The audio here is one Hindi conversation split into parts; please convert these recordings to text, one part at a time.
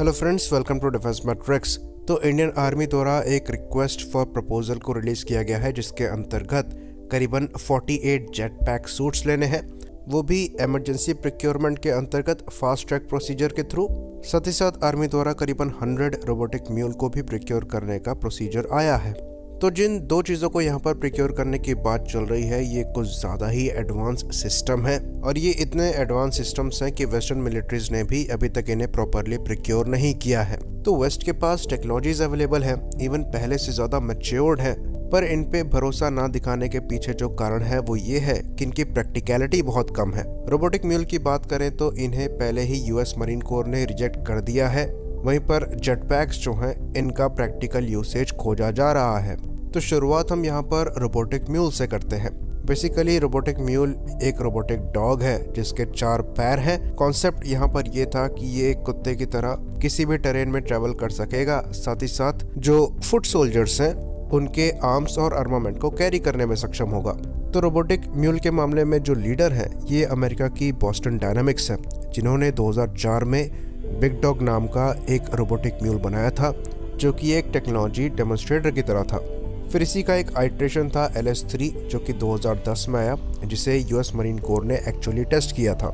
Hello friends, welcome to defence matrix. तो इंडियन आर्मी द्वारा एक रिक्वेस्ट फॉर प्रपोजल को रिलीज किया गया है, जिसके अंतर्गत करीबन 48 जेट पैक सूट्स लेने हैं, वो भी इमरजेंसी प्रोक्योरमेंट के अंतर्गत फास्ट ट्रैक प्रोसीजर के थ्रू। साथ ही साथ आर्मी द्वारा करीबन 100 रोबोटिक म्यूल को भी प्रोक्योर करने का प्रोसीजर आया है। तो जिन दो चीज़ों को यहाँ पर प्रोक्योर करने की बात चल रही है, ये कुछ ज़्यादा ही एडवांस सिस्टम है और ये इतने एडवांस सिस्टम्स हैं कि वेस्टर्न मिलिट्रीज ने भी अभी तक इन्हें प्रॉपरली प्रोक्योर नहीं किया है। तो वेस्ट के पास टेक्नोलॉजीज अवेलेबल है, इवन पहले से ज़्यादा मैच्योर्ड है, पर इन पे भरोसा ना दिखाने के पीछे जो कारण है वो ये है कि इनकी प्रैक्टिकलिटी बहुत कम है। रोबोटिक म्यूल की बात करें तो इन्हें पहले ही यूएस मरीन कोर ने रिजेक्ट कर दिया है, वहीं पर जेट पैक्स जो हैं इनका प्रैक्टिकल यूसेज खोजा जा रहा है। तो शुरुआत हम यहाँ पर रोबोटिक म्यूल से करते हैं। बेसिकली रोबोटिक म्यूल एक रोबोटिक डॉग है जिसके 4 पैर हैं। कॉन्सेप्ट यहाँ पर ये था कि ये एक कुत्ते की तरह किसी भी टेरेन में ट्रेवल कर सकेगा, साथ ही साथ जो फुट सोल्जर्स हैं उनके आर्म्स और आर्मामेंट को कैरी करने में सक्षम होगा। तो रोबोटिक म्यूल के मामले में जो लीडर है ये अमेरिका की बॉस्टन डायनामिक्स है, जिन्होंने 2004 में बिग डॉग नाम का एक रोबोटिक म्यूल बनाया था, जो कि एक टेक्नोलॉजी डेमोन्स्ट्रेटर की तरह था। फिर इसी का एक आइट्रेशन था LS3, जो कि 2010 में आया, जिसे यूएस मरीन कोर ने एक्चुअली टेस्ट किया था।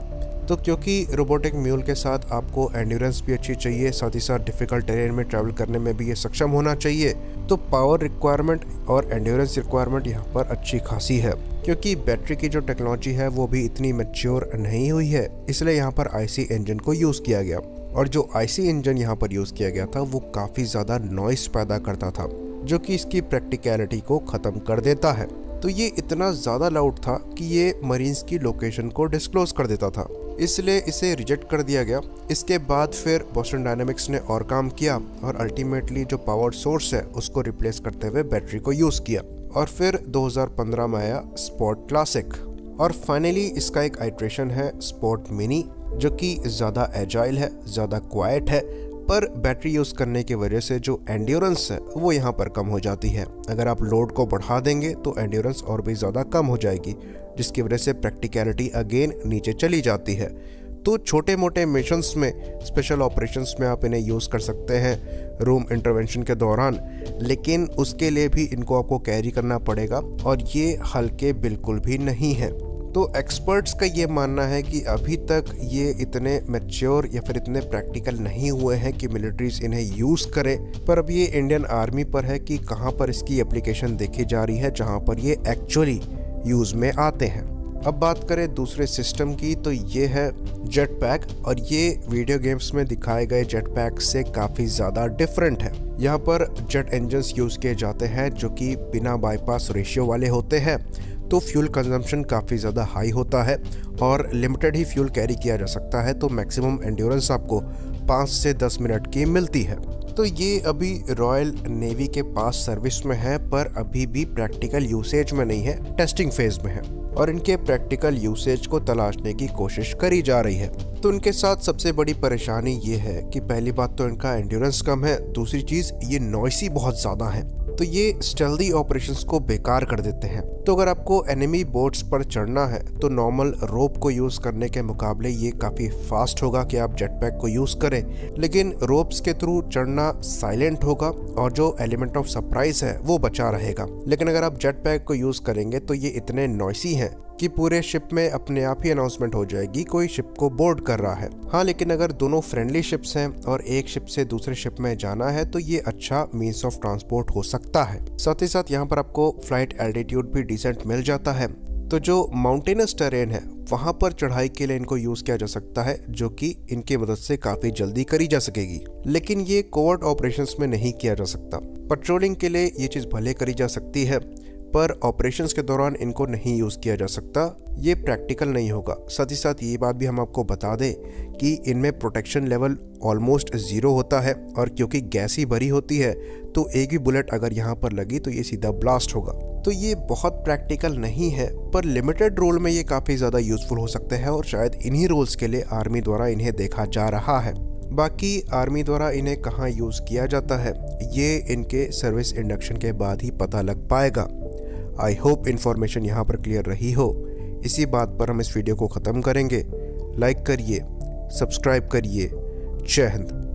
तो क्योंकि रोबोटिक म्यूल के साथ आपको एंड्योरेंस भी अच्छी चाहिए, साथ ही साथ डिफिकल्ट टेरेन में ट्रैवल करने में भी ये सक्षम होना चाहिए, तो पावर रिक्वायरमेंट और एंड्योरेंस रिक्वायरमेंट यहाँ पर अच्छी खासी है। क्योंकि बैटरी की जो टेक्नोलॉजी है वो भी इतनी मैच्योर नहीं हुई है, इसलिए यहाँ पर IC इंजन को यूज़ किया गया। और जो IC इंजन यहाँ पर यूज़ किया गया था वो काफ़ी ज़्यादा नॉइस पैदा करता था, जो कि इसकी प्रैक्टिकलिटी को ख़त्म कर देता है। तो ये इतना ज़्यादा लाउड था कि ये मरीन्स की लोकेशन को डिस्क्लोज कर देता था, इसलिए इसे रिजेक्ट कर दिया गया। इसके बाद फिर बॉस्टन डायनामिक्स ने और काम किया और अल्टीमेटली जो पावर सोर्स है उसको रिप्लेस करते हुए बैटरी को यूज़ किया। और फिर 2015 में आया स्पॉट क्लासिक, और फाइनली इसका एक आइट्रेशन है स्पॉट मिनी, जो कि ज़्यादा एजाइल है, ज़्यादा क्वाइट है, पर बैटरी यूज़ करने की वजह से जो एंड्योरेंस है वो यहाँ पर कम हो जाती है। अगर आप लोड को बढ़ा देंगे तो एंड्योरेंस और भी ज़्यादा कम हो जाएगी, जिसकी वजह से प्रैक्टिकलिटी अगेन नीचे चली जाती है। तो छोटे मोटे मिशंस में, स्पेशल ऑपरेशंस में आप इन्हें यूज़ कर सकते हैं रूम इंटरवेंशन के दौरान, लेकिन उसके लिए भी इनको आपको कैरी करना पड़ेगा और ये हल्के बिल्कुल भी नहीं है। तो एक्सपर्ट्स का ये मानना है कि अभी तक ये इतने मैच्योर या फिर इतने प्रैक्टिकल नहीं हुए हैं कि मिलिट्रीज इन्हें यूज़ करें, पर अब ये इंडियन आर्मी पर है कि कहाँ पर इसकी एप्लीकेशन देखी जा रही है जहाँ पर ये एक्चुअली यूज़ में आते हैं। अब बात करें दूसरे सिस्टम की, तो ये है जेट पैक, और ये वीडियो गेम्स में दिखाए गए जेट पैक से काफ़ी ज़्यादा डिफरेंट है। यहाँ पर जेट इंजन्स यूज़ किए जाते हैं जो कि बिना बाईपास रेशियो वाले होते हैं, तो फ्यूल कंजम्पशन काफ़ी ज़्यादा हाई होता है और लिमिटेड ही फ्यूल कैरी किया जा सकता है। तो मैक्सिमम एंड्योरेंस आपको 5 से 10 मिनट की मिलती है। तो ये अभी रॉयल नेवी के पास सर्विस में है, पर अभी भी प्रैक्टिकल यूसेज में नहीं है, टेस्टिंग फेज में है, और इनके प्रैक्टिकल यूसेज को तलाशने की कोशिश करी जा रही है। तो इनके साथ सबसे बड़ी परेशानी ये है कि पहली बात तो इनका एंड्योरेंस कम है, दूसरी चीज़ ये नॉइसी बहुत ज़्यादा है, तो ये स्टेल्दी ऑपरेशंस को बेकार कर देते हैं। तो अगर आपको एनिमी बोट्स पर चढ़ना है तो नॉर्मल रोप को यूज़ करने के मुकाबले ये काफ़ी फास्ट होगा कि आप जेट पैक को यूज़ करें, लेकिन रोप्स के थ्रू चढ़ना साइलेंट होगा और जो एलिमेंट ऑफ सरप्राइज है वो बचा रहेगा। लेकिन अगर आप जेट पैक को यूज़ करेंगे तो ये इतने नॉइसी हैं कि पूरे शिप में अपने आप ही अनाउंसमेंट हो जाएगी कोई शिप को बोर्ड कर रहा है। हाँ, लेकिन अगर दोनों फ्रेंडली शिप्स हैं और एक शिप से दूसरे शिप में जाना है तो ये अच्छा मीन्स ऑफ ट्रांसपोर्ट हो सकता है। साथ ही साथ यहाँ पर आपको फ्लाइट एल्टीट्यूड भी डिसेंट मिल जाता है, तो जो माउंटेनस टेरेन है वहाँ पर चढ़ाई के लिए इनको यूज़ किया जा सकता है, जो कि इनकी मदद से काफ़ी जल्दी करी जा सकेगी। लेकिन ये कोवर्ट ऑपरेशंस में नहीं किया जा सकता। पेट्रोलिंग के लिए ये चीज़ भले करी जा सकती है, पर ऑपरेशंस के दौरान इनको नहीं यूज़ किया जा सकता, ये प्रैक्टिकल नहीं होगा। साथ ही साथ ये बात भी हम आपको बता दें कि इनमें प्रोटेक्शन लेवल ऑलमोस्ट 0 होता है, और क्योंकि गैस ही भरी होती है तो एक भी बुलेट अगर यहाँ पर लगी तो ये सीधा ब्लास्ट होगा। तो ये बहुत प्रैक्टिकल नहीं है, पर लिमिटेड रोल में ये काफ़ी ज़्यादा यूज़फुल हो सकते हैं और शायद इन्हीं रोल्स के लिए आर्मी द्वारा इन्हें देखा जा रहा है। बाकी आर्मी द्वारा इन्हें कहाँ यूज़ किया जाता है ये इनके सर्विस इंडक्शन के बाद ही पता लग पाएगा। आई होप इन्फॉर्मेशन यहाँ पर क्लियर रही हो। इसी बात पर हम इस वीडियो को ख़त्म करेंगे। लाइक करिए, सब्सक्राइब करिए। जय हिंद।